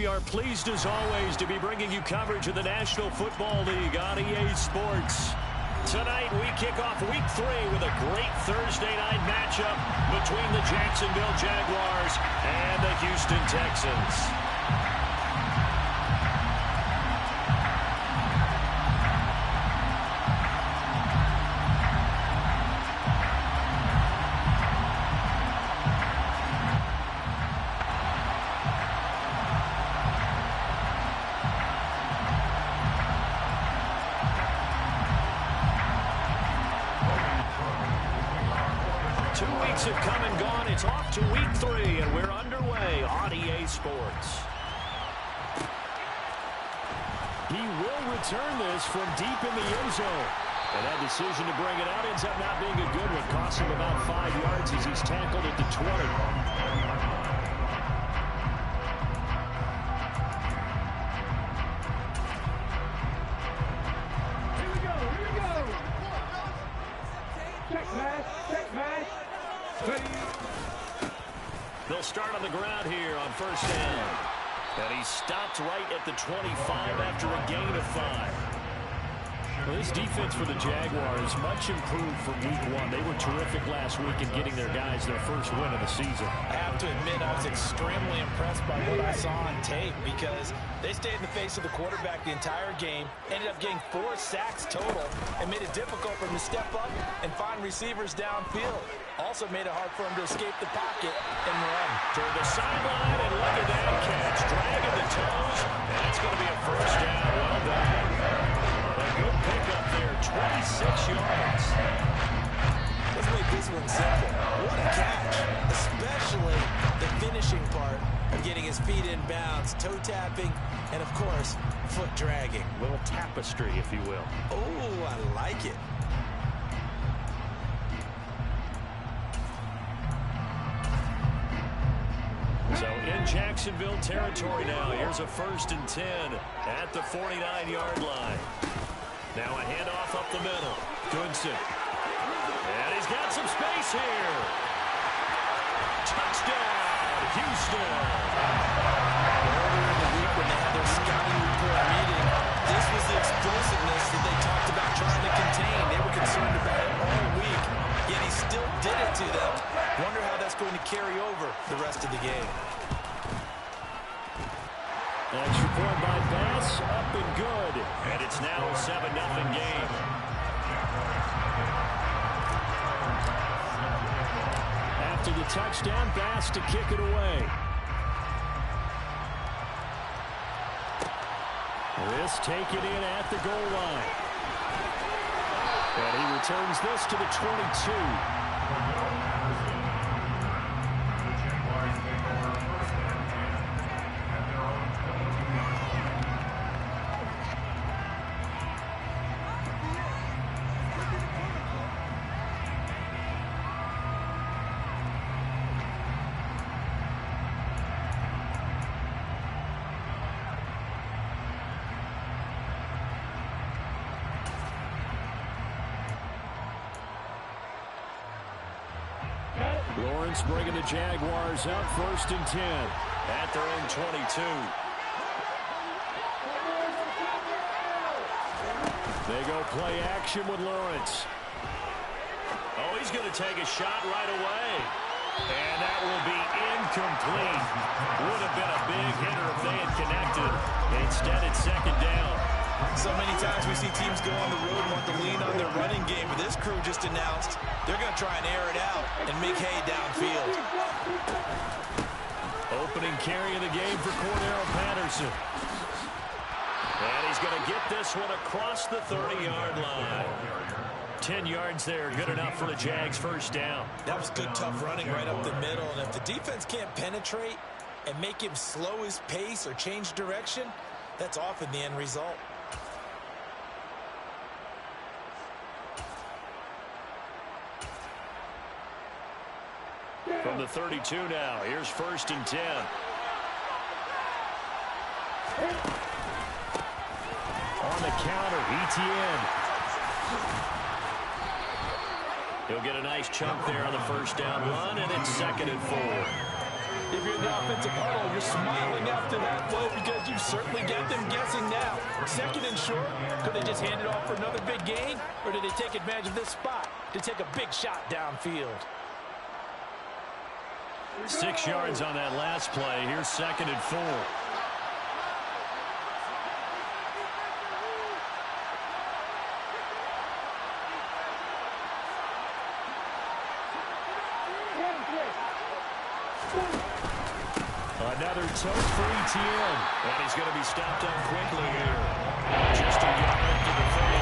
We are pleased as always to be bringing you coverage of the National Football League on EA Sports. Tonight we kick off Week 3 with a great Thursday night matchup between the Jacksonville Jaguars and the Houston Texans. 2 weeks have come and gone. It's off to Week 3, and we're underway on EA Sports. He will return this from deep in the end zone. And that decision to bring it out ends up not being a good one. Costs him about 5 yards as he's tackled at the 20. They'll start on the ground here on first down. And he stopped right at the 25 after a gain of 5. Well, this defense for the Jaguars much improved from Week 1. They were terrific last week in getting their guys their first win of the season. I have to admit, I was extremely impressed by what I saw on tape because they stayed in the face of the quarterback the entire game, ended up getting 4 sacks total, and made it difficult for him to step up and find receivers downfield. Also made it hard for him to escape the pocket and run. To the sideline, and look at that catch. Dragging the toes, and it's going to be a first down. Well done. A good pickup there, 26 yards. Let's make this one simple. What a catch, especially the finishing part of getting his feet in bounds, toe tapping, and of course, foot dragging. A little tapestry, if you will. Oh, I like it. So in Jacksonville territory now, here's a 1st and 10 at the 49-yard line. Now a handoff up the middle. Goodson. And he's got some space here. Touchdown, Houston. Earlier in the week when they had their scouting report meeting, this was the explosiveness that they talked about trying to contain. They were concerned about it all week, yet he still did it to them. Wonder how that's going to carry over the rest of the game. Extra point by Bass, up and good. And it's now a 7-0 game. After the touchdown, Bass to kick it away. This taken in at the goal line. And he returns this to the 22. Lawrence bringing the Jaguars up 1st and 10 at their own 22. They go play action with Lawrence. Oh, he's going to take a shot right away. And that will be incomplete. Would have been a big hitter if they had connected. Instead, it's 2nd down. So many times we see teams go on the road and want to lean on their running game, but this crew just announced they're going to try and air it out and make hay downfield. Opening carry of the game for Cordero Patterson. And he's going to get this one across the 30-yard line. 10 yards there, good enough for the Jags' first down. That was good, tough running right up the middle, and if the defense can't penetrate and make him slow his pace or change direction, that's often the end result. From the 32 now, here's 1st and 10. On the counter, ETN. He'll get a nice chunk there on the first down run, and it's 2nd and 4. If you're in the offensive huddle, you're smiling after that play because you've certainly got them guessing now. Second and short, could they just hand it off for another big gain? Or did they take advantage of this spot to take a big shot downfield? 6 yards on that last play. Here's 2nd and 4. Another tote for ETN. And he's going to be stopped up quickly here. Just a yard to the 30.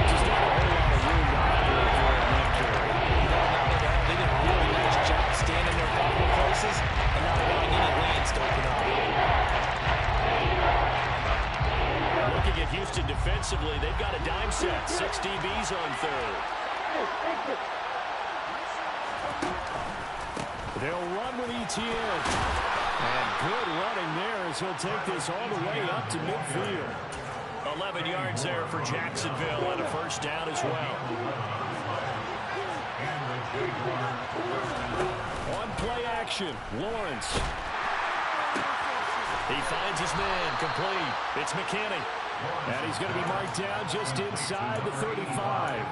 Just not a whole lot of room to operate for a left carry. They did a really nice job staying in their proper places and not allowing any lanes to open up. Looking at Houston defensively, they've got a dime set. 6 DBs on third. They'll run with ETN. And good running there as he'll take this all the way up to midfield. 11 yards there for Jacksonville and a first down as well. On play action, Lawrence. He finds his man, complete. It's McKinney. And he's going to be marked down just inside the 35.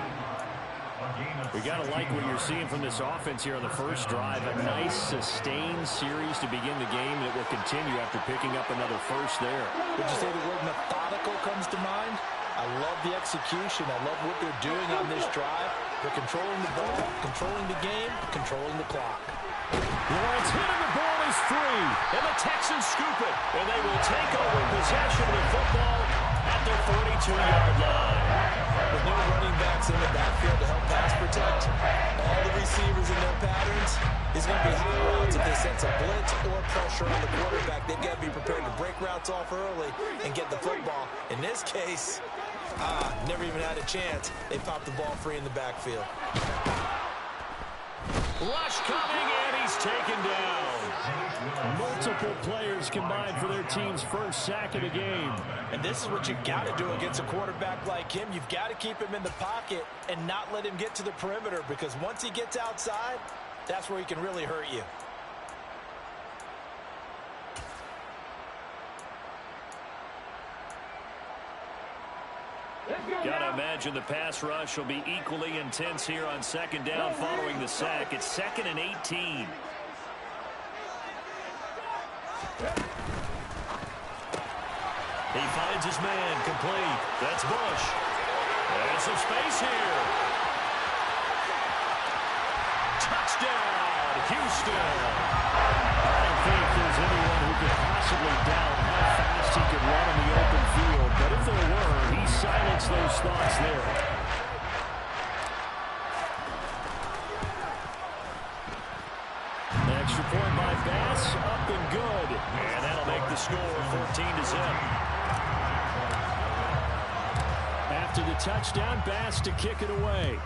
We got to like what you're seeing from this offense here on the first drive. A nice, sustained series to begin the game that will continue after picking up another first there. Would you say the word methodical comes to mind? I love the execution. I love what they're doing on this drive. They're controlling the ball, controlling the game, controlling the clock. Lawrence hitting the ball is free, and the Texans scoop it, and they will take over possession of the football at their 42-yard line. With no running backs in the backfield to help pass protect, all the receivers in their patterns, is going to be high routes if they sense a blitz or pressure on the quarterback. They've got to be prepared to break routes off early and get the football. In this case, never even had a chance. They popped the ball free in the backfield. Rush coming, and he's taken down. Multiple players combined for their team's first sack of the game. And this is what you've got to do against a quarterback like him. You've got to keep him in the pocket and not let him get to the perimeter, because once he gets outside, that's where he can really hurt you. Gotta imagine the pass rush will be equally intense here on 2nd down following the sack. It's 2nd and 18. He finds his man, complete. That's Bush. There's some space here. Touchdown, Houston. I don't think there's anyone who could possibly doubt how fast he could run in the open field, but if there were, he silenced those thoughts there. An extra point by Bass, up and good. And that'll make the score 14-0. After the touchdown, Bass to kick it away.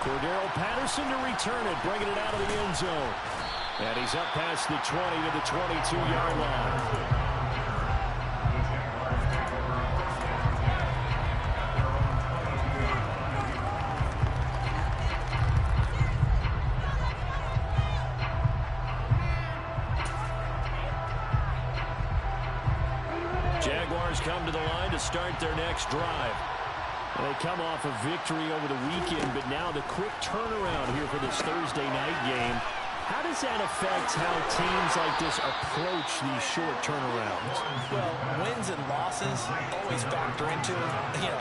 Cordero Patterson to return it, bringing it out of the end zone. And he's up past the 20 to the 22-yard line. Jaguars come to the line to start their next drive. They come off a victory over the weekend, but now the quick turnaround here for this Thursday night game. How does that affect how teams like this approach these short turnarounds? Well, wins and losses always factor into,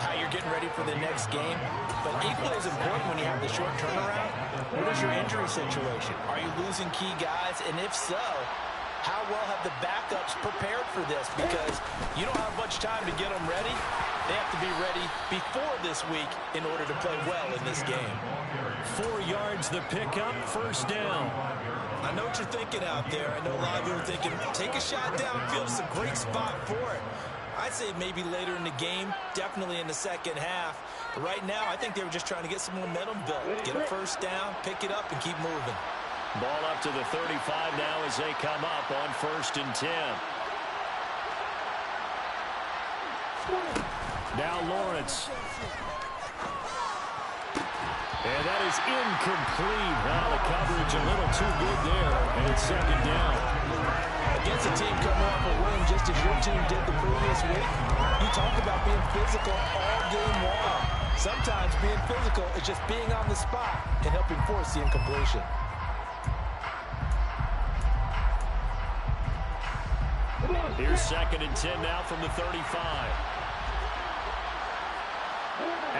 how you're getting ready for the next game. But equally as important when you have the short turnaround, what is your injury situation? Are you losing key guys? And if so, how well have the backups prepared for this? Because you don't have much time to get them ready. They have to be ready before this week in order to play well in this game. 4 yards the pickup, first down. I know what you're thinking out there. I know a lot of you are thinking, take a shot downfield. It's a great spot for it. I'd say maybe later in the game, definitely in the second half. But right now, I think they were just trying to get some momentum built. Get a first down, pick it up, and keep moving. Ball up to the 35 now as they come up on 1st and 10. Now Lawrence. And that is incomplete. Well, the coverage a little too good there, and it's second down. Against a team coming off a win just as your team did the previous week, you talk about being physical all game long. Sometimes being physical is just being on the spot and helping force the incompletion. Here's second and 10 now from the 35.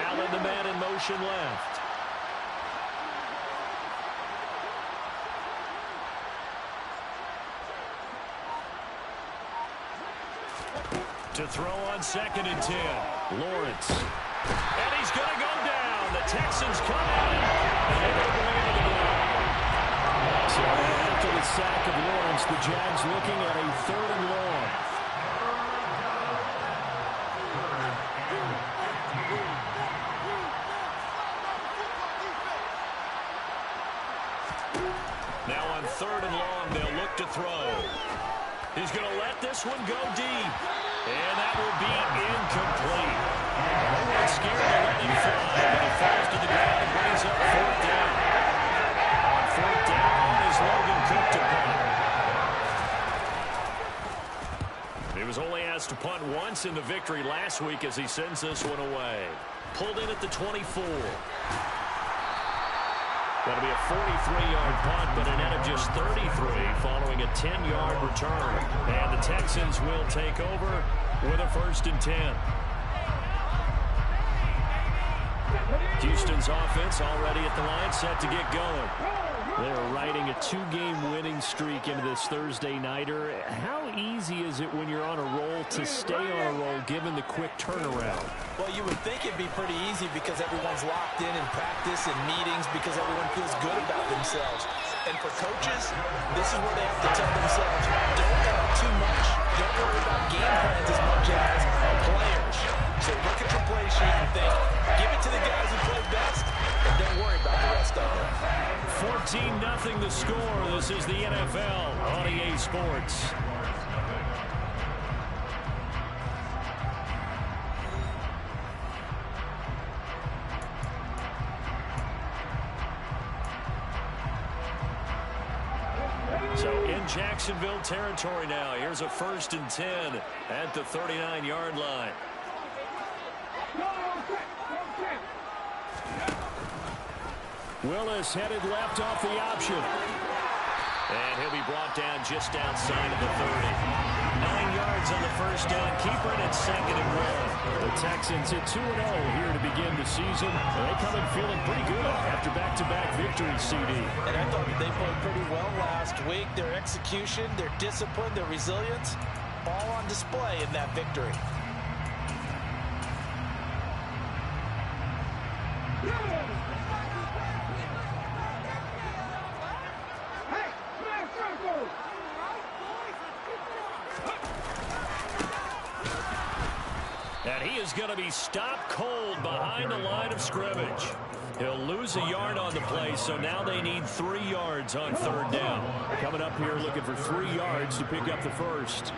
Allen, the man in motion left. To throw on second and 10. Lawrence. And he's going to go down. The Texans come at him. And they bring him to the ground. So after the sack of Lawrence, the Jags looking at a 3rd and long. Now on 3rd and long, they'll look to throw. He's going to let this one go deep. And that will be incomplete. They weren't scared to let him fly, but he falls to the ground and brings up 4th down. On 4th down is Logan Cook to punt. He was only asked to punt once in the victory last week as he sends this one away. Pulled in at the 24. That'll be a 43-yard punt, but a net of just 33 following a 10-yard return. And the Texans will take over with a 1st and 10. Houston's offense already at the line, set to get going. They're riding a 2-game winning streak into this Thursday nighter. How easy is it when you're on a roll to stay on a roll given the quick turnaround? Well, you would think it'd be pretty easy because everyone's locked in practice and meetings because everyone feels good about themselves. And for coaches, this is where they have to tell themselves, don't worry too much, don't worry about game plans as much as players. So look at your play sheet and think, give it to the guys who play best, and don't worry about the rest of them. 14-0 the score. This is the NFL on EA Sports. So in Jacksonville territory now. Here's a 1st and 10 at the 39-yard line. Willis headed left off the option. And he'll be brought down just outside of the 30. 9 yards on the 1st down. Keeper it at 2nd and 1. The Texans at 2-0 here to begin the season. They come in feeling pretty good after back-to-back victories, CD. And I thought that they played pretty well last week. Their execution, their discipline, their resilience, all on display in that victory. And he is going to be stopped cold behind the line of scrimmage. He'll lose a yard on the play, so now they need 3 yards on 3rd down. Coming up here looking for 3 yards to pick up the 1st.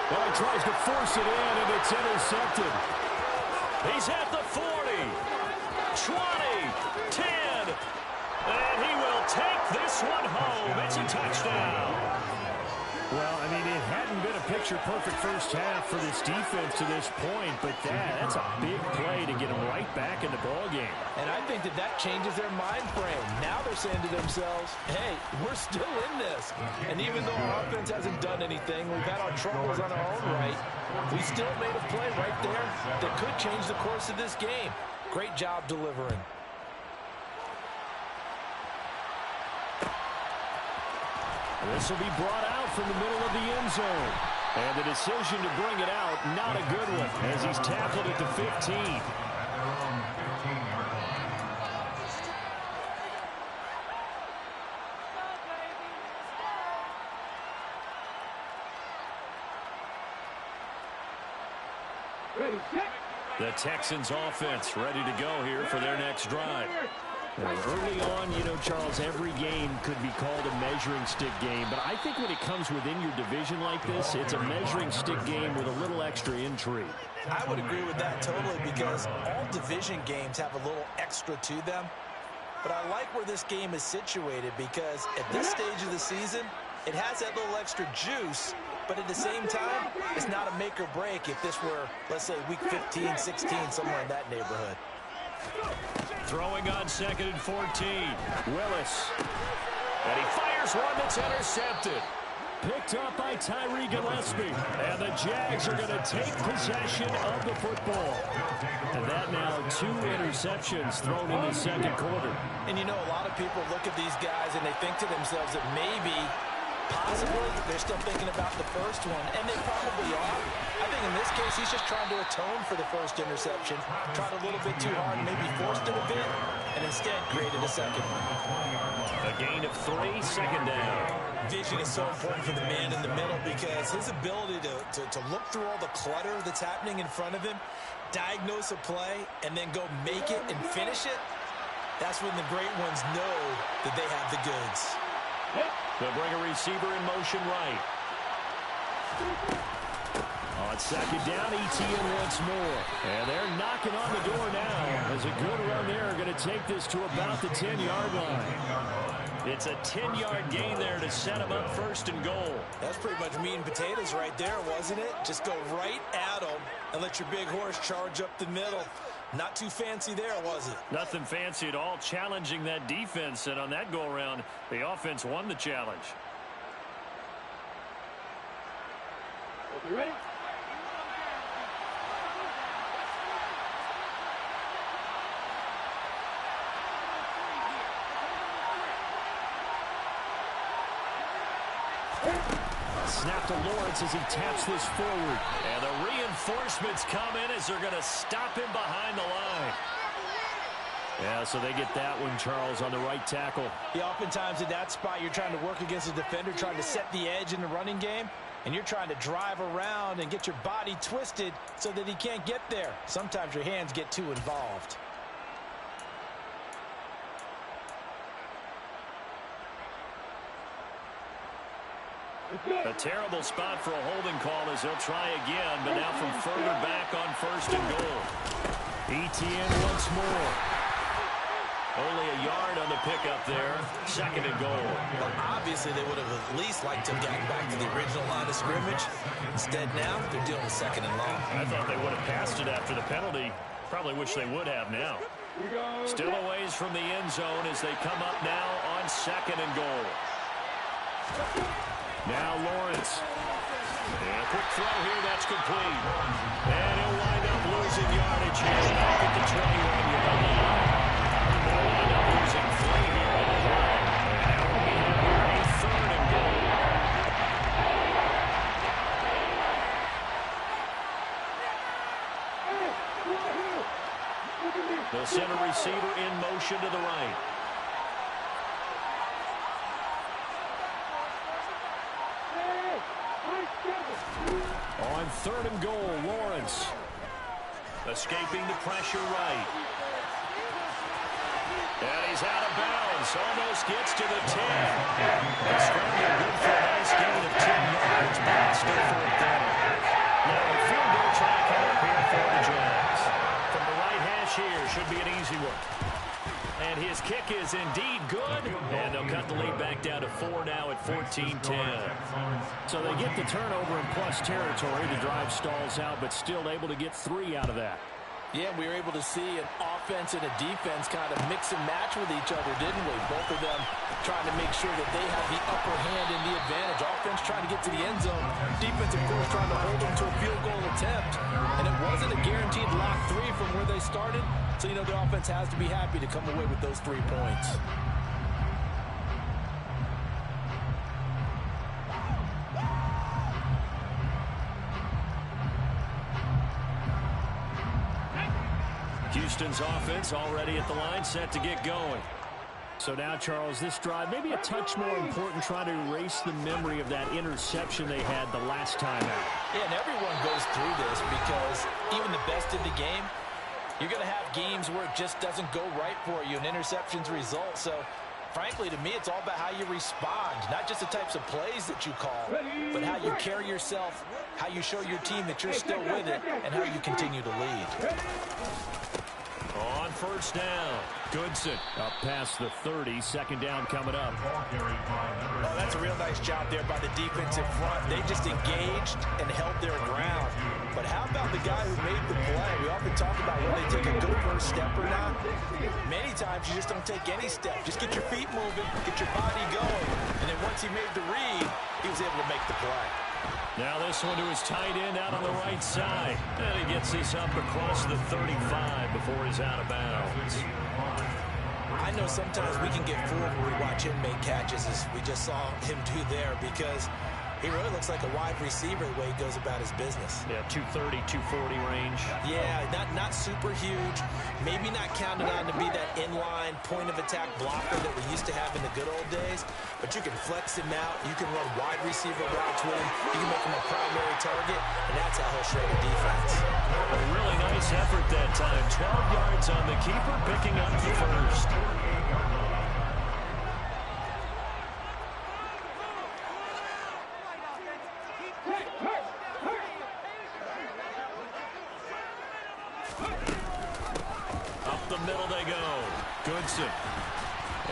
Well, he tries to force it in, and it's intercepted. He's at the 40, 20, 10, and he will take this one home. It's a touchdown. Well, I mean, it hadn't been a picture-perfect first half for this defense to this point, but that's a big play to get them right back in the ballgame. And I think that changes their mind frame. Now they're saying to themselves, hey, we're still in this. And even though our offense hasn't done anything, we've had our troubles on our own right, we still made a play right there that could change the course of this game. Great job delivering. This will be brought out from the middle of the end zone. And the decision to bring it out, not a good one, as he's tackled at the 15. The Texans offense ready to go here for their next drive. Well, early on, you know, Charles, every game could be called a measuring stick game. But I think when it comes within your division like this, it's a measuring stick game with a little extra intrigue. I would agree with that totally because all division games have a little extra to them. But I like where this game is situated because at this stage of the season, it has that little extra juice. But at the same time, it's not a make or break if this were, let's say, week 15, 16, somewhere in that neighborhood. Throwing on 2nd and 14. Willis. And he fires one that's intercepted. Picked up by Tyree Gillespie. And the Jags are going to take possession of the football. And that now 2 interceptions thrown in the second quarter. And you know, a lot of people look at these guys and they think to themselves that maybe, possibly, they're still thinking about the first one. And they probably are. I think in this case, he's just trying to atone for the first interception. Tried a little bit too hard and maybe forced it a bit. And instead created a second. A gain of 3, second down. Vision is so important for the man in the middle because his ability to look through all the clutter that's happening in front of him, diagnose a play, and then go make it and finish it, that's when the great ones know that they have the goods. They'll bring a receiver in motion right. On second down, ETN once more. And they're knocking on the door now. As a good run there, going to take this to about the 10-yard line. It's a 10-yard gain there to set them up 1st and goal. That's pretty much meat and potatoes right there, wasn't it? Just go right at them and let your big horse charge up the middle. Not too fancy there, was it? Nothing fancy at all, challenging that defense. And on that go-around, the offense won the challenge. You ready? Snap to Lawrence as he taps this forward. And the reinforcements come in as they're going to stop him behind the line. Yeah, so they get that one, Charles, on the right tackle. Yeah, oftentimes in that spot, you're trying to work against a defender, trying to set the edge in the running game, and you're trying to drive around and get your body twisted so that he can't get there. Sometimes your hands get too involved. A terrible spot for a holding call as they'll try again, but now from further back on 1st and goal. ETN once more. Only a yard on the pickup there. 2nd and goal. Well, obviously, they would have at least liked to have gotten back to the original line of scrimmage. Instead, now, they're dealing with 2nd and long. I thought they would have passed it after the penalty. Probably wish they would have now. Still a ways from the end zone as they come up now on 2nd and goal. Now Lawrence. And a quick throw here, that's complete. And he'll wind up losing yardage here back at the 21-yard line. They'll wind up losing 3 here on the ground. And now we have a 3rd and goal. They'll send a receiver in motion to the right. On 3rd and goal, Lawrence. Escaping the pressure right. And he's out of bounds. Almost gets to the 10. And scrambling good for a nice gain of 10 yards, but still 4th down. Now a field goal try coming up here for the Jags. From the right hash here, should be an easy one. And his kick is indeed good. And they'll cut the lead back down to 4 now at 14-10. So they get the turnover in plus territory. The drive stalls out, but still able to get 3 out of that. Yeah, we were able to see an offense and a defense kind of mix and match with each other, didn't we? Both of them trying to make sure that they have the upper hand and the advantage. Offense trying to get to the end zone. Defense, of course, trying to hold them to a field goal attempt. And it wasn't a guaranteed lock 3 from where they started. So, you know, the offense has to be happy to come away with those 3 points. Houston's offense already at the line, set to get going. So now, Charles, this drive, maybe a touch more important, trying to erase the memory of that interception they had the last time out. Yeah, and everyone goes through this because even the best in the game, You're going to have games where it just doesn't go right for you and interceptions result. So, frankly, to me, it's all about how you respond, not just the types of plays that you call, but how you carry yourself, how you show your team that you're still with it, and how you continue to lead. On first down, Goodson up past the 30, second down coming up. Oh, that's a real nice job there by the defensive front. They just engaged and held their ground. But how about the guy who made the play? We often talk about when they take a good first step or not. Many times you just don't take any step. Just get your feet moving, get your body going. And then once he made the read, he was able to make the play. Now this one to his tight end out on the right side. And he gets this up across the 35 before he's out of bounds. I know sometimes we can get fooled when we watch him make catches, as we just saw him do there, because he really looks like a wide receiver the way he goes about his business. Yeah, 230, 240 range. Yeah, not super huge. Maybe not counted on to be that inline point-of-attack blocker that we used to have in the good old days. But you can flex him out. You can run wide receiver routes with him. You can make him a primary target, and that's how he'll shred a defense. A really nice effort that time. 12 yards on the keeper, picking up the first. Goodson.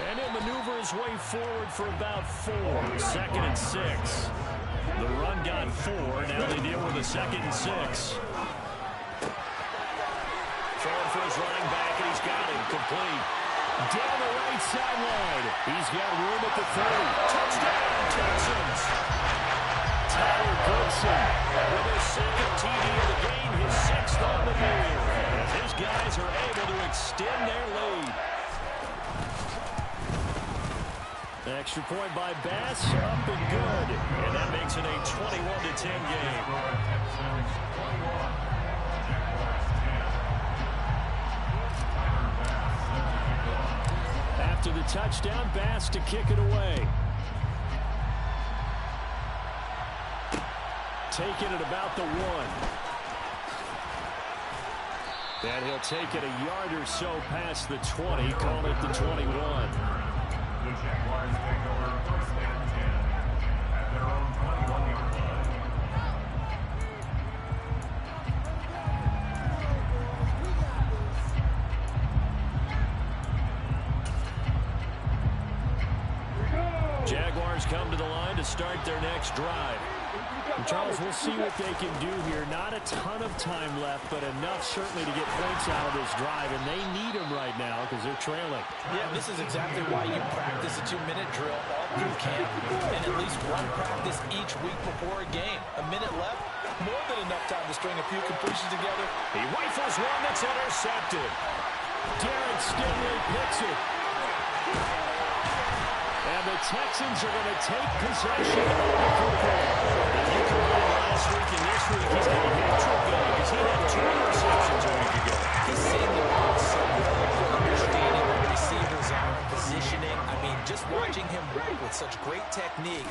And he'll maneuver his way forward for about 4. 2nd and 6. The run got 4. Now they deal with a 2nd and 6. Throwing for his running back, and he's got him complete. Down the right sideline. He's got room at the 30. Touchdown, Texans. Tyler Goodson with his 2nd TD of the game, his 6th on the year. As his guys are able to extend their lead. Extra point by Bass, up and good. And that makes it a 21-10 game. After the touchdown, Bass to kick it away. Taking it about the 1. And he'll take it a yard or so past the 20, call it the 21. The Jaguars take over 1st and 10 at their own 21-yard line. Jaguars come to the line to start their next drive. And Charles, we'll see what they can do here. Not a ton of time left, but enough certainly to get points out of this drive, and they need them right now because they're trailing. Yeah, this is exactly why you practice a 2-minute drill all through camp, and at least one practice each week before a game. A minute left, more than enough time to string a few completions together. He rifles one that's intercepted. Derek Stingley picks it. And the Texans are going to take possession of the football. You can look last week and this week, he's got a hat-trick going because he had 2 interceptions a week ago. He's seeing the ball so well for understanding what receivers are, positioning. I mean, just watching him work with such great technique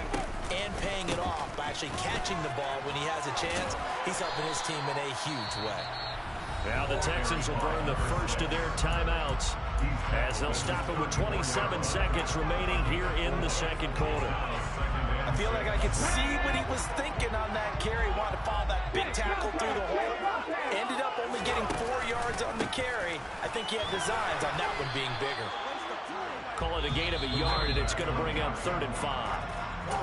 and paying it off by actually catching the ball when he has a chance, he's helping his team in a huge way. Now the Texans will burn the first of their timeouts as they'll stop it with 27 seconds remaining here in the 2nd quarter. I feel like I could see what he was thinking on that carry. Wanted to follow that big tackle through the hole. Ended up only getting 4 yards on the carry. I think he had designs on that one being bigger. Call it a gain of a yard, and it's going to bring up 3rd and 5.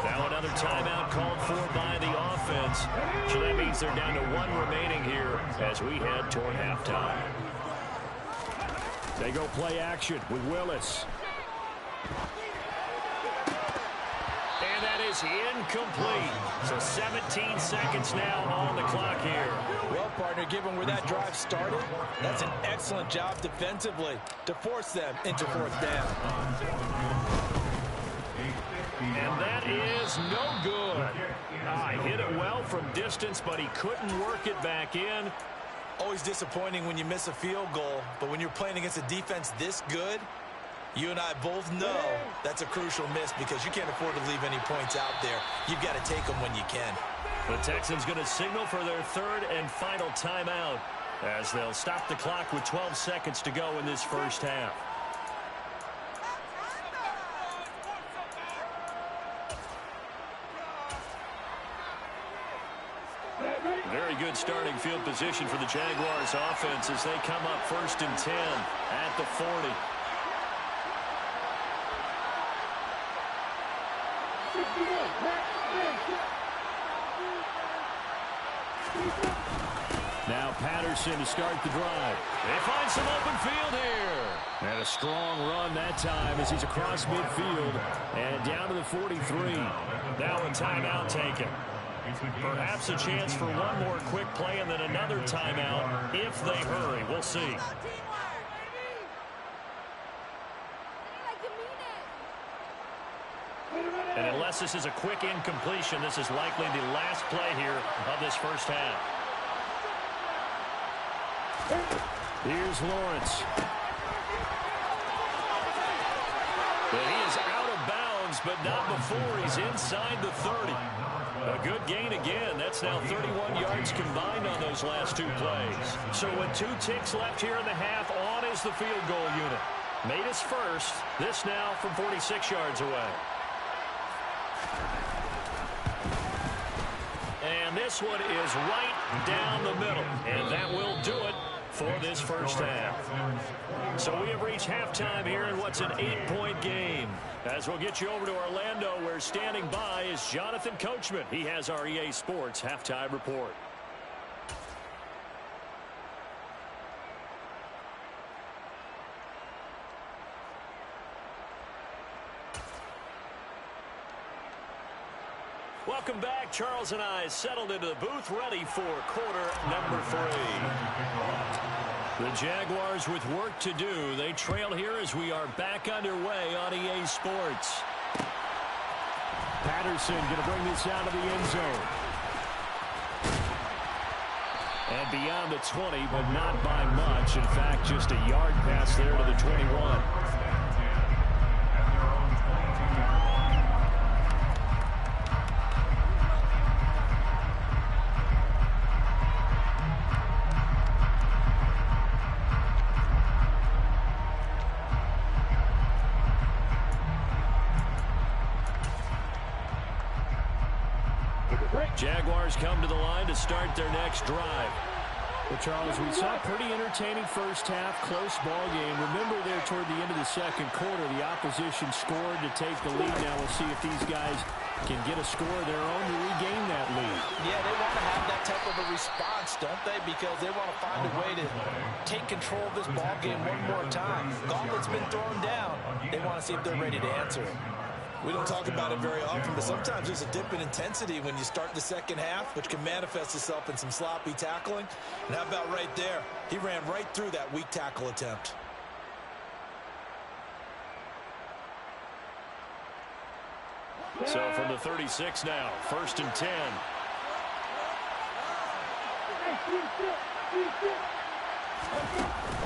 Now another timeout called for by the offense. So that means they're down to 1 remaining here as we head toward halftime. They go play action with Willis. And that is incomplete. So 17 seconds now on the clock here. Well, partner, given where that drive started, that's an excellent job defensively to force them into 4th down. And that is no good. He hit it well from distance, but he couldn't work it back in. Always disappointing when you miss a field goal, but when you're playing against a defense this good, you and I both know that's a crucial miss because you can't afford to leave any points out there. You've got to take them when you can. The Texans going to signal for their 3rd and final timeout as they'll stop the clock with 12 seconds to go in this first half. Very good starting field position for the Jaguars offense as they come up 1st and 10 at the 40. Now Patterson to start the drive. They find some open field here. And a strong run that time as he's across midfield and down to the 43. Now a timeout taken. Perhaps a chance for one more quick play and then another timeout if they hurry. We'll see. And unless this is a quick incompletion, this is likely the last play here of this first half. Here's Lawrence. But he is out of bounds, but not before he's inside the 30. A good gain again. That's now 31 yards combined on those last 2 plays. So with 2 ticks left here in the half, on is the field goal unit. Made his first. This now from 46 yards away. And this one is right down the middle. And that will do it for this first half. So we have reached halftime here in what's an 8-point game. As we'll get you over to Orlando, where standing by is Jonathan Coachman. He has our EA Sports halftime report. Welcome back. Charles and I settled into the booth, ready for quarter number 3. The Jaguars with work to do. They trail here as we are back underway on EA Sports. Patterson going to bring this out of the end zone. And beyond the 20, but not by much. In fact, just a yard pass there to the 21. Jaguars come to the line to start their next drive. Well, Charles, we saw a pretty entertaining first half, close ball game. Remember there toward the end of the second quarter, the opposition scored to take the lead. Now we'll see if these guys can get a score of their own to regain that lead. Yeah, they want to have that type of a response, don't they? Because they want to find a way to take control of this ball game one more time. Gauntlet's been thrown down. They want to see if they're ready to answer it. We don't talk about it very often, but sometimes there's a dip in intensity when you start the second half, which can manifest itself in some sloppy tackling. And how about right there? He ran right through that weak tackle attempt. So from the 36 now, 1st and 10.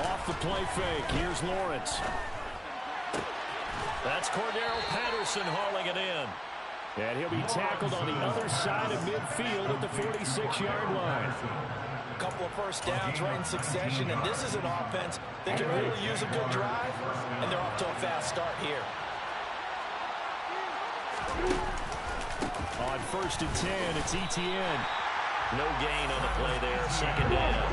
Off the play fake. Here's Lawrence. That's Cordero Patterson hauling it in. And he'll be tackled on the other side of midfield at the 46-yard line. A couple of first downs right in succession, and this is an offense that can really use a good drive, and they're off to a fast start here. On 1st and 10, it's Etienne. No gain on the play there, 2nd down.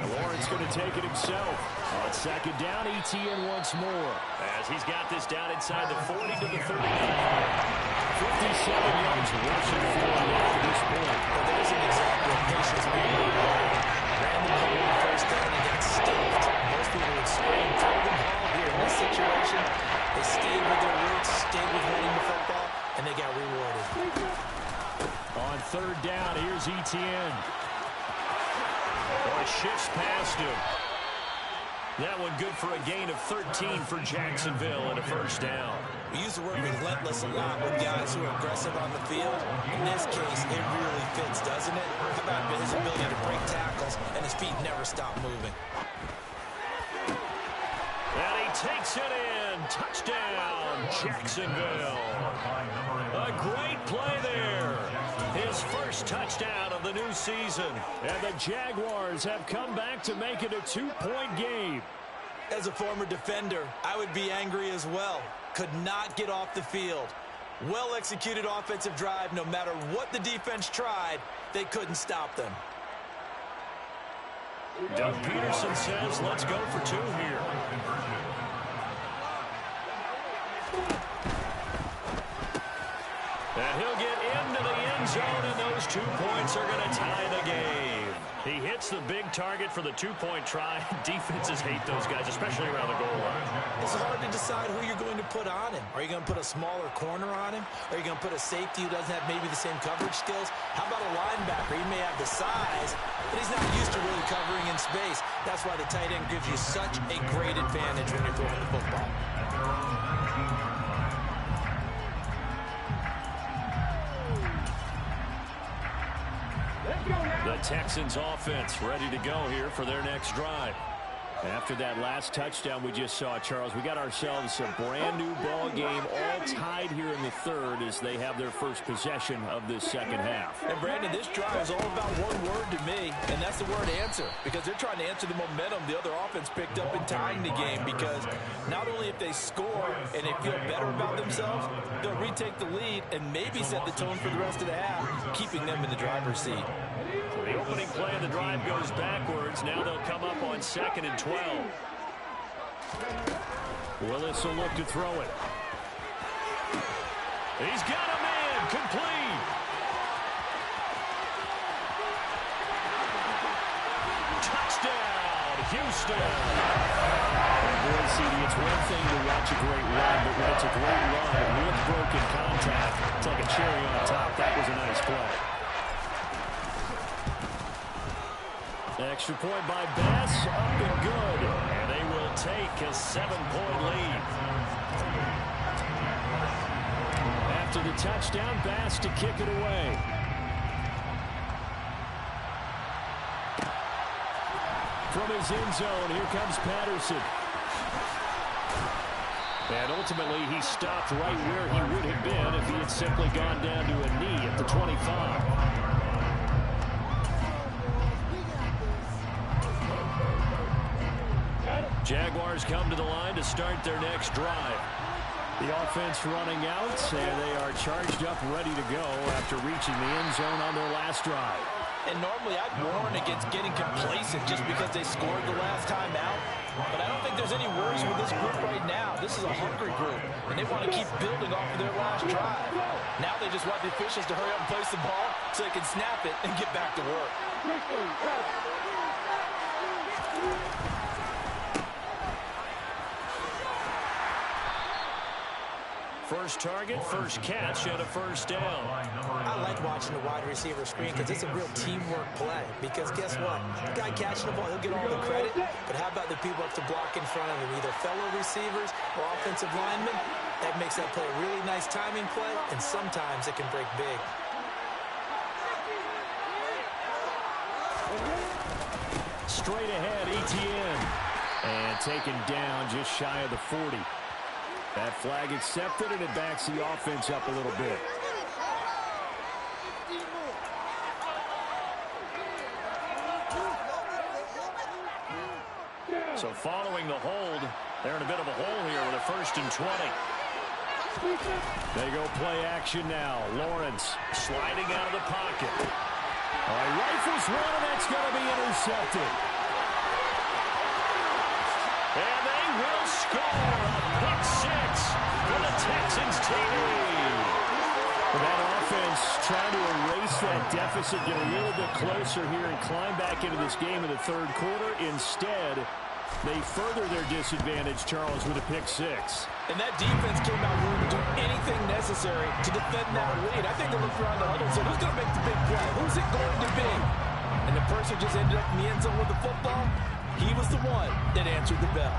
Lawrence going to take it himself. On 2nd down, Etienne once more. As he's got this down inside the 40 to the 39. 57 yards rushing forward at this point. Well, there's an example of patience being rewarded. Ran the ball on 1st down and got stuffed. Most people would scream, throw the ball here. In this situation, they stayed with their roots, stayed with holding the football, and they got rewarded. On 3rd down, here's Etienne. Shifts past him. That one good for a gain of 13 for Jacksonville and a 1st down. We use the word relentless a lot with guys who are aggressive on the field. In this case, it really fits, doesn't it? How about his ability to break tackles and his feet never stop moving? And he takes it in. Touchdown, Jacksonville. A great play there. His first touchdown of the new season. And the Jaguars have come back to make it a 2-point game. As a former defender, I would be angry as well. Could not get off the field. Well-executed offensive drive. No matter what the defense tried, they couldn't stop them. Doug Peterson says, let's go for 2 here. And he'll get into the end zone, and those 2 points are going to tie the game. He hits the big target for the 2-point try. Defenses hate those guys, especially around the goal line. It's hard to decide who you're going to put on him. Are you going to put a smaller corner on him? Are you going to put a safety who doesn't have maybe the same coverage skills? How about a linebacker? He may have the size, but he's not used to really covering in space. That's why the tight end gives you such a great advantage when you're throwing the football. The Texans offense ready to go here for their next drive. After that last touchdown we just saw, Charles, we got ourselves a brand new ball game, all tied here in the third as they have their first possession of this second half. And Brandon, this drive is all about one word to me, and that's the word answer, because they're trying to answer the momentum the other offense picked up in tying the game, because not only if they score and they feel better about themselves, they'll retake the lead and maybe set the tone for the rest of the half, keeping them in the driver's seat. So the opening play of the drive goes backwards. Now they'll come up on 2nd and 12. Willis will look to throw it. He's got a man. Complete. Touchdown, Houston. Boy, CD, it's one thing to watch a great run, but when it's a great run with broken contact, it's like a cherry on top. That was a nice play. Extra point by Bass, up and good. And they will take a 7-point lead. After the touchdown, Bass to kick it away. From his end zone, here comes Patterson. And ultimately, he stopped right where he would have been if he had simply gone down to a knee at the 25. Jaguars come to the line to start their next drive. The offense running out, and they are charged up, ready to go after reaching the end zone on their last drive. And normally I'd warn against getting complacent just because they scored the last time out. But I don't think there's any worries with this group right now. This is a hungry group, and they want to keep building off of their last drive. Now they just want the officials to hurry up and place the ball so they can snap it and get back to work. First target, first catch, and a first down. I like watching the wide receiver screen because it's a real teamwork play. Because guess what? The guy catching the ball, he'll get all the credit. But how about the people up to block in front of him, either fellow receivers or offensive linemen? That makes that play a really nice timing play, and sometimes it can break big. Straight ahead, Etienne. And taken down just shy of the 40. That flag accepted, and it backs the offense up a little bit. So following the hold, they're in a bit of a hole here with a 1st and 20. They go play action now. Lawrence sliding out of the pocket. Rifles one, and that's going to be intercepted. And they will score a pick 6 for the Texans team. That offense trying to erase that deficit, get a little bit closer here and climb back into this game in the third quarter. Instead, they further their disadvantage, Charles, with a pick 6. And that defense came out willing to do anything necessary to defend that lead. I think they looked around the huddle and said, who's going to make the big play? Who's it going to be? And the person just ended up in the end zone with the football. He was the one that answered the bell.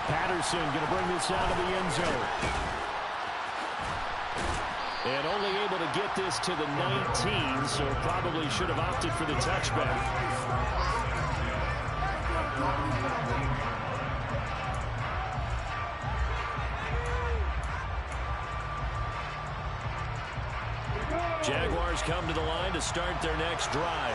Patterson going to bring this out of the end zone. And only able to get this to the 19, so probably should have opted for the touchback. Jaguars come to the line to start their next drive.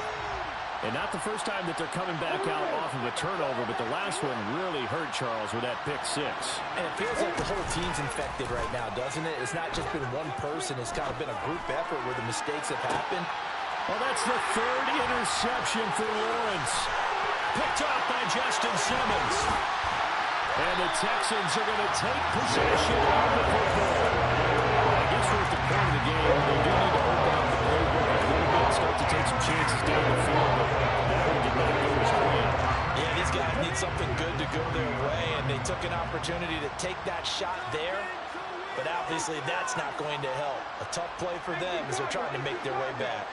And not the first time that they're coming back out off of a turnover, but the last one really hurt Charles with that pick six. And it feels like the whole team's infected right now, doesn't it? It's not just been one person. It's kind of been a group effort where the mistakes have happened. Well, that's the third interception for Lawrence. Picked off by Justin Simmons. And the Texans are going to take possession of the football. I guess we're at the point of the game where they do need to open up the playbook a little bit, start to take some chances down the field, but that one did not go as planned. Yeah, these guys need something good to go their way, and they took an opportunity to take that shot there, but obviously that's not going to help. A tough play for them as they're trying to make their way back.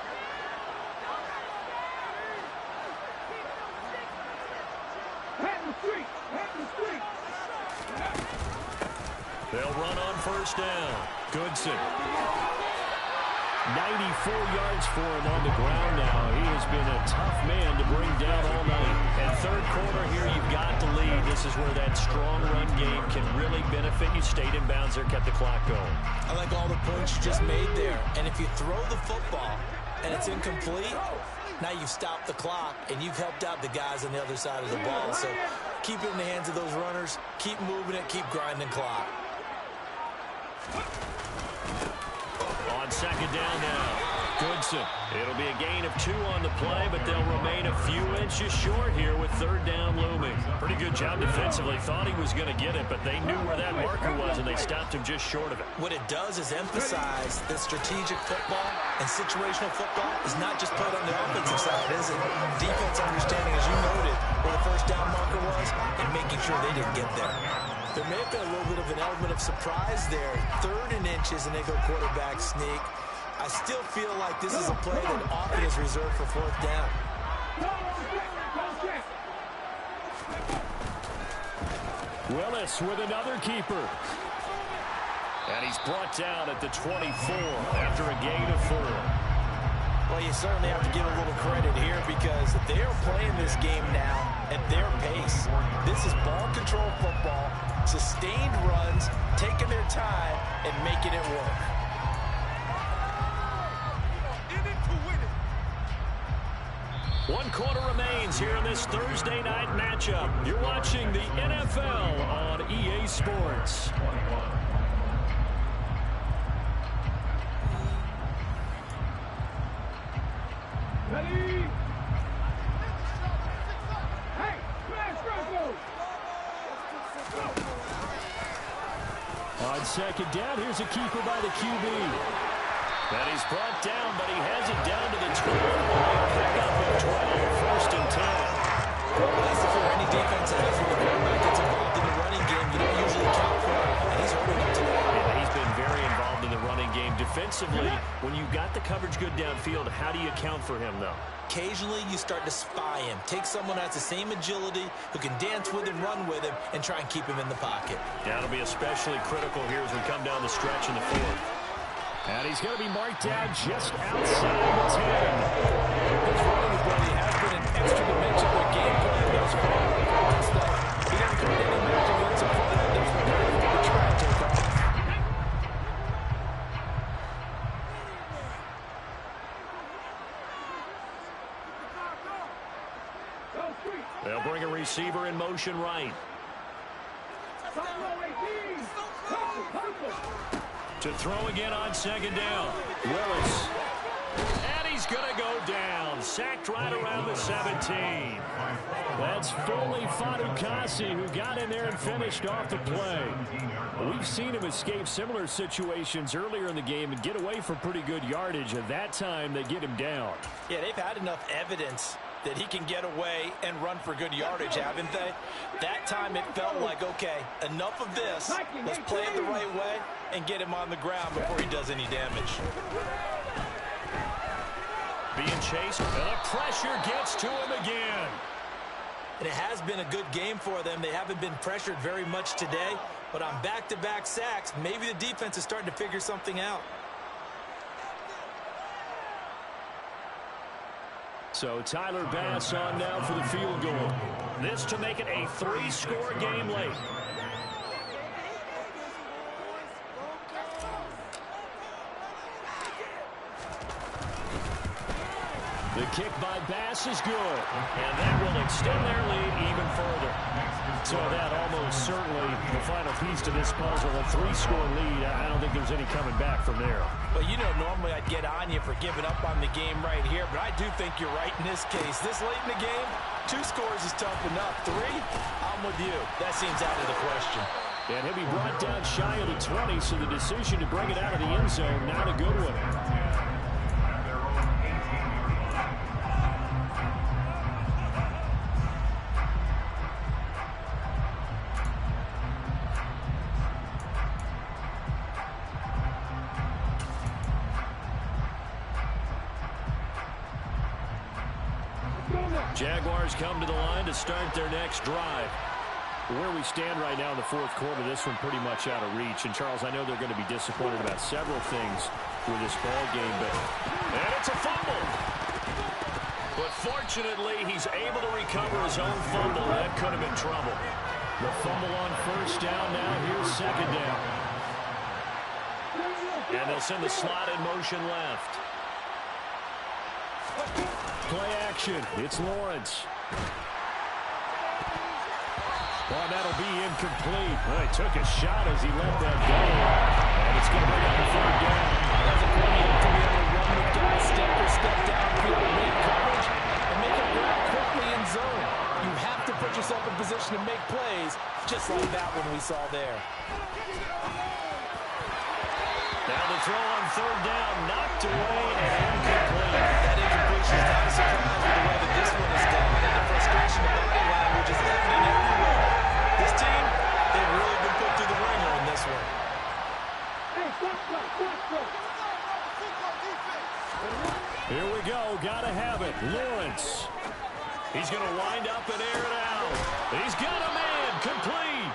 They'll run on first down. Goodson. 94 yards for him on the ground now. He has been a tough man to bring down all night. And third quarter here, you've got the lead. This is where that strong run game can really benefit you. Stayed in bounds there, kept the clock going. I like all the points you just made there. And if you throw the football and it's incomplete, now you've stopped the clock and you've helped out the guys on the other side of the ball. So keep it in the hands of those runners. Keep moving it. Keep grinding clock. On second down now, Goodson. It'll be a gain of 2 on the play, but they'll remain a few inches short here with third down looming. Pretty good job defensively. Thought he was going to get it, but they knew where that marker was, and they stopped him just short of it. What it does is emphasize that strategic football and situational football is not just played on the offensive side, is it? Defense understanding, as you noted, where the first down marker was and making sure they didn't get there. There may have been a little bit of an element of surprise there. 3rd and inches, and they go quarterback sneak. I still feel like this is a play that often is reserved for 4th down. Willis with another keeper. And he's brought down at the 24 after a gain of 4. Well, you certainly have to give a little credit here because they're playing this game now at their pace. This is ball control football, sustained runs, taking their time, and making it work. One quarter remains here in this Thursday night matchup. You're watching the NFL on EA Sports. Ready? Hey, smash, go! On second down, here's a keeper by the QB. And he's brought down, but he has it down to the 12. Pick up at 12, 1st and 10. Well, that's if you're any defense that has when the quarterback gets involved in the running game. You don't usually account for it, and he's holding up to that. Yeah, he's been very involved in the running game. Defensively, when you've got the coverage good downfield, how do you account for him, though? Occasionally, you start to spy him. Take someone who has the same agility, who can dance with him, run with him, and try and keep him in the pocket. That'll be especially critical here as we come down the stretch in the 4th. And he's going to be marked down just outside the 10. This running ability has been an extra dimension of their game plan thus far. He didn't create any magic once upon it. There's the very far to try and take off. They'll bring a receiver in motion right. To throw again on second down. Willis. And he's going to go down. Sacked right around the 17. That's Foley Fadukasi who got in there and finished off the play. We've seen him escape similar situations earlier in the game and get away from pretty good yardage. At that time, they get him down. Yeah, they've had enough evidence that he can get away and run for good yardage, haven't they? That time it felt like, okay, enough of this. Let's play it the right way and get him on the ground before he does any damage. Being chased, and the pressure gets to him again. And it has been a good game for them. They haven't been pressured very much today, but on back-to-back sacks, maybe the defense is starting to figure something out. So Tyler Bass on now for the field goal. This to make it a 3-score game late. The kick by Bass is good, and that will extend their lead even further. So that almost certainly the final piece to this puzzle, a 3-score lead. I don't think there's any coming back from there. Well, you know, normally I'd get on you for giving up on the game right here, but I do think you're right in this case. This late in the game, 2 scores is tough enough. 3, I'm with you. That seems out of the question. And he'll be brought down shy of the 20, so the decision to bring it out of the end zone, not a good one. Jaguars come to the line to start their next drive. Where we stand right now in the 4th quarter, this one pretty much out of reach. And, Charles, I know they're going to be disappointed about several things with this ball game, and it's a fumble. But fortunately, he's able to recover his own fumble. That could have been trouble. The fumble on 1st down now. Here's 2nd down. And they'll send the slot in motion left. Play action. It's Lawrence. Well, that'll be incomplete. Well, he took a shot as he let that go. And it's going to bring up a 3rd down. That's a point to be able to run with guys, step downfield, and make coverage, and make a grab quickly in zone. You have to put yourself in position to make plays, just like that one we saw there. Now the throw on 3rd down, knocked away and incomplete. That incompletion is not a surprise with the way that this one is gone, and the frustration of body language is evident everywhere. This team, they've really been put through the ringer in this one. Here we go, gotta have it. Lawrence. He's going to wind up and air it out. He's got a man, complete.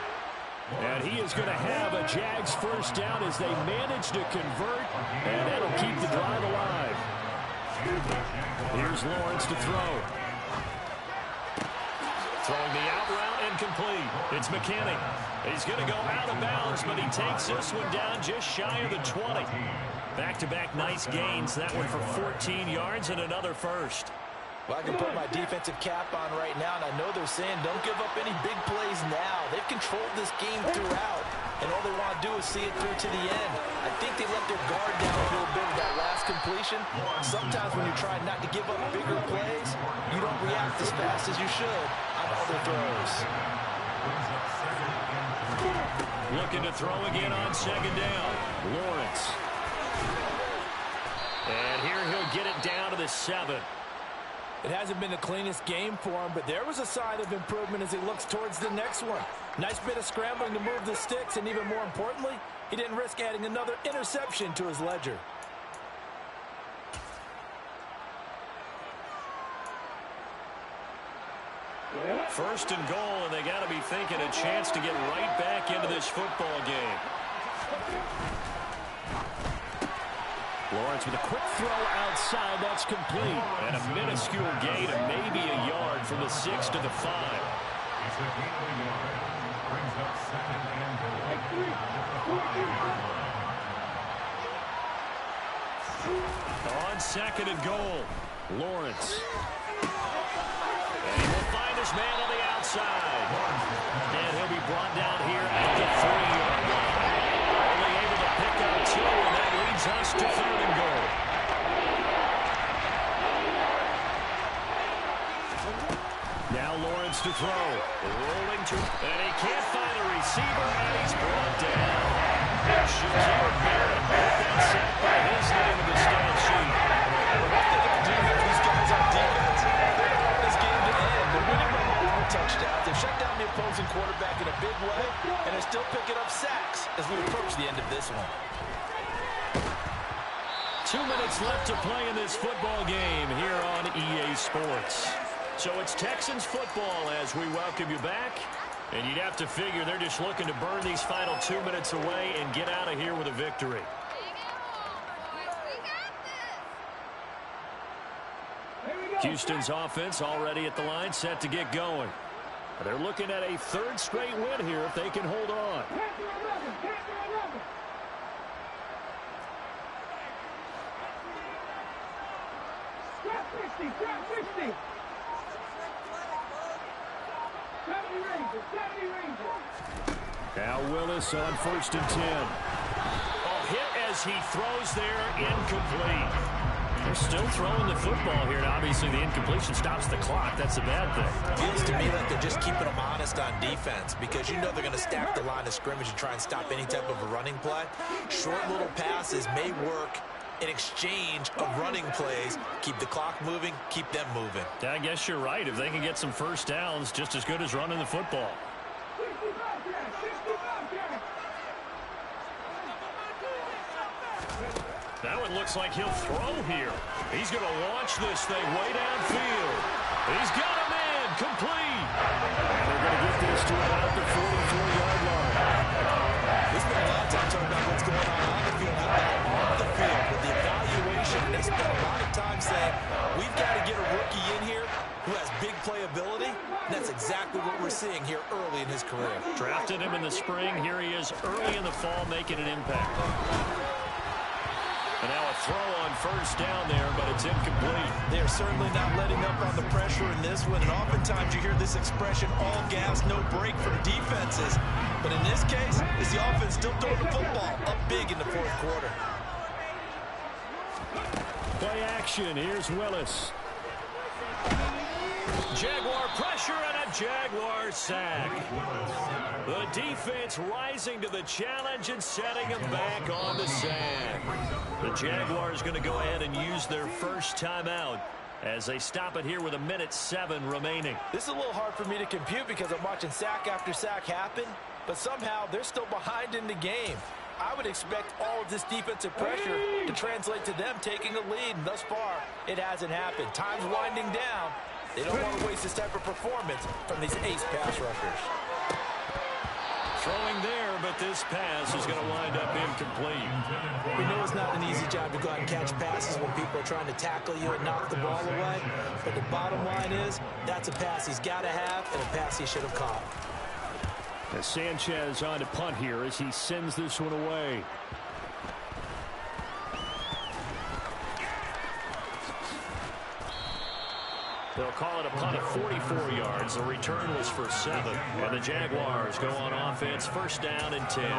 And he is going to have a Jags 1st down as they manage to convert, and that'll keep the drive alive. Here's Lawrence to throw. Throwing the out route and complete. It's McKinney. He's going to go out of bounds, but he takes this one down just shy of the 20. Back-to-back nice gains. That one for 14 yards and another 1st. Well, I can put my defensive cap on right now, and I know they're saying don't give up any big plays now. They've controlled this game throughout, and all they want to do is see it through to the end. I think they let their guard down a little bit with that last completion. Sometimes when you're trying not to give up bigger plays, you don't react as fast as you should on other throws. Looking to throw again on 2nd down. Lawrence. And here he'll get it down to the 7. It hasn't been the cleanest game for him, but there was a sign of improvement as he looks towards the next one. Nice bit of scrambling to move the sticks, and even more importantly, he didn't risk adding another interception to his ledger. First and goal, and they got to be thinking a chance to get right back into this football game. Lawrence with a quick throw outside. That's complete. And a minuscule gain of maybe a yard from the 6 to the 5. On 2nd and goal, Lawrence. And he will find his man on the outside. And he'll be brought down here at the 3-yard line. Only able to pick up 2, and that leads us to 3rd and goal. Now Lawrence to throw. Rolling to, and he can't find a receiver, and he's brought down. Shaquille Barrett with that set by his name in the stat sheet. What they can do here, these guys on defense, they don't want this game to end. They're winning by multiple touchdowns. They've shut down the opposing quarterback in a big way, and they're still picking up sacks as we approach the end of this one. 2 minutes left to play in this football game here on EA Sports. So it's Texans football as we welcome you back. And you'd have to figure they're just looking to burn these final 2 minutes away and get out of here with a victory. Houston's offense already at the line, set to get going. They're looking at a 3rd straight win here if they can hold on. 60, trap 60. 70 Ranger, 70 Ranger. Now Willis on 1st and 10. Oh, hit as he throws there, incomplete. They're still throwing the football here, and obviously the incompletion stops the clock. That's a bad thing. Feels to me like they're just keeping them honest on defense because you know they're going to stack the line of scrimmage and try and stop any type of a running play. Short little passes may work in exchange of running plays. Keep the clock moving, keep them moving. I guess you're right. If they can get some first downs, just as good as running the football. 65 jags, 65 jags. That one looks like he'll throw here. He's going to launch this thing way downfield. He's got him in, complete. And they're going to get this to about the 44-yard line. We spent a lot of time talking about what's going on the field, how about off the field with the evaluation. They spent a lot of time saying, we've got to get a rookie in here who has big playability, and that's exactly what we're seeing here early in his career. Drafted him in the spring. Here he is early in the fall making an impact. And now a throw on 1st down there, but it's incomplete. They are certainly not letting up on the pressure in this one, and oftentimes you hear this expression, all gas, no break from defenses. But in this case, it's the offense still throwing the football up big in the 4th quarter. Play action. Here's Willis. Jaguar pressure and a Jaguar sack. The defense rising to the challenge and setting him back on the sack. The Jaguars going to go ahead and use their first timeout as they stop it here with 1:07 remaining. This is a little hard for me to compute because I'm watching sack after sack happen, but somehow they're still behind in the game. I would expect all of this defensive pressure to translate to them taking a lead, and thus far, it hasn't happened. Time's winding down. They don't want to waste this type of performance from these ace pass rushers. Throwing there, but this pass is going to wind up incomplete. We know it's not an easy job to go out and catch passes when people are trying to tackle you and knock the ball away, but the bottom line is that's a pass he's got to have and a pass he should have caught. As Sanchez on to punt here as he sends this one away. They'll call it a punt of 44 yards. The return was for 7. And the Jaguars go on offense, 1st down and 10.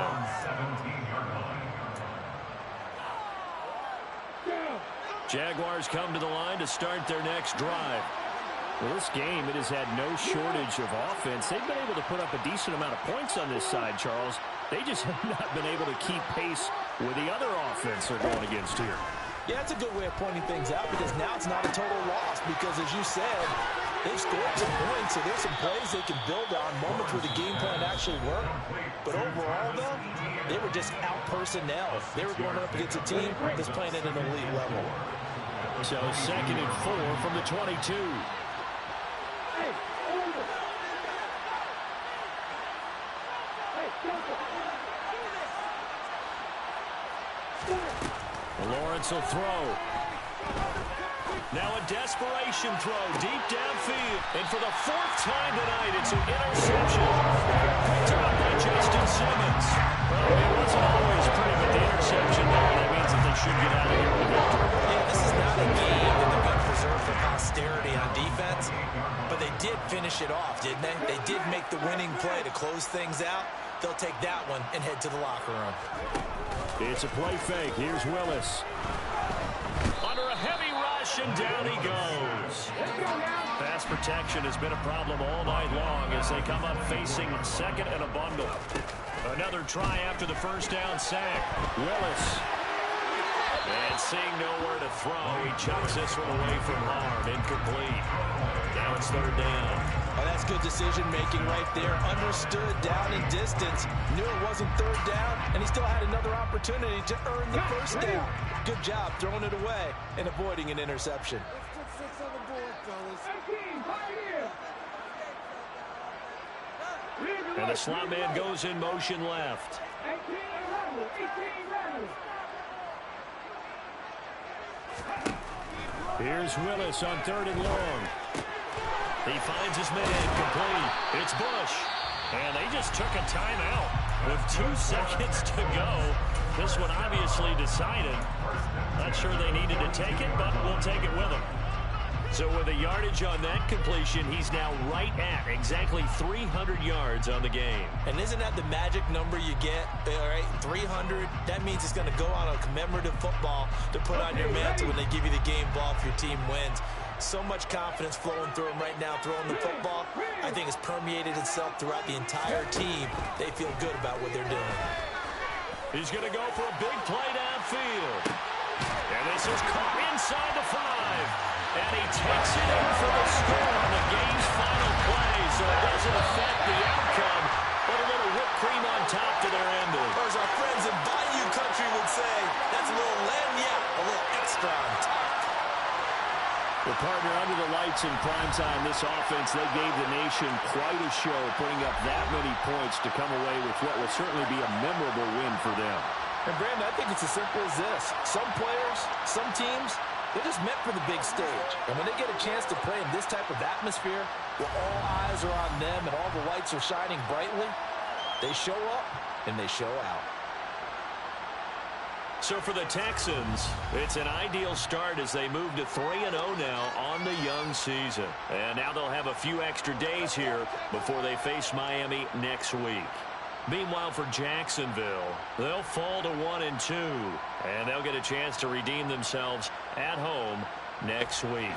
Jaguars come to the line to start their next drive. Well, this game, it has had no shortage of offense. They've been able to put up a decent amount of points on this side, Charles. They just have not been able to keep pace with the other offense they're going against here. Yeah, that's a good way of pointing things out because now it's not a total loss because, as you said, they've scored some points, so there's some plays they can build on, moments where the game plan actually worked. But overall, though, they were just out-personnel. They were going up against a team that's playing at an elite level. So 2nd and 4 from the 22. Lawrence will throw. Now a desperation throw deep downfield. And for the 4th time tonight, it's an interception. Picked up by Justin Simmons. Well, it wasn't always pretty, but the interception there, that means that they should get out of here with a victory. Yeah, this is not a game that they're going to preserve for posterity on defense, but they did finish it off, didn't they? They did make the winning play to close things out. They'll take that one and head to the locker room. It's a play fake. Here's Willis. Under a heavy rush, and down he goes. Pass protection has been a problem all night long as they come up facing 2nd and a bundle. Another try after the 1st down sack. Willis. And seeing nowhere to throw, he chucks this one away from harm. Incomplete. Now it's 3rd down. Oh, that's good decision-making right there. Understood down and distance. Knew it wasn't 3rd down, and he still had another opportunity to earn the 1st down. Good job throwing it away and avoiding an interception. Let's put 6 on the board, fellas. 18, right here. And the slot man goes in motion left. 18 Rebel, 18 Rebel. Here's Willis on 3rd and long. He finds his man complete. It's Bush. And they just took a timeout with 2 seconds to go. This one obviously decided. Not sure they needed to take it, but we'll take it with them. So with the yardage on that completion, he's now right at exactly 300 yards on the game. And isn't that the magic number you get? All right, 300. That means it's going to go on a commemorative football to put on your mantle when they give you the game ball if your team wins. So much confidence flowing through him right now throwing the football. I think it's permeated itself throughout the entire team. They feel good about what they're doing. He's going to go for a big play downfield. And this is caught inside the 5. And he takes it in for the score on the game's final play. So it doesn't affect the outcome, but a little whipped cream on top to their ending. Or as our friends in Bayou Country would say, that's a little lagniappe, a little extra on top. The partner under the lights in primetime, this offense, they gave the nation quite a show, putting up that many points to come away with what will certainly be a memorable win for them. And, Brandon, I think it's as simple as this. Some players, some teams, they're just meant for the big stage. And when they get a chance to play in this type of atmosphere, where all eyes are on them and all the lights are shining brightly, they show up and they show out. So for the Texans, it's an ideal start as they move to 3-0 now on the young season. And now they'll have a few extra days here before they face Miami next week. Meanwhile, for Jacksonville, they'll fall to 1-2, and they'll get a chance to redeem themselves at home next week.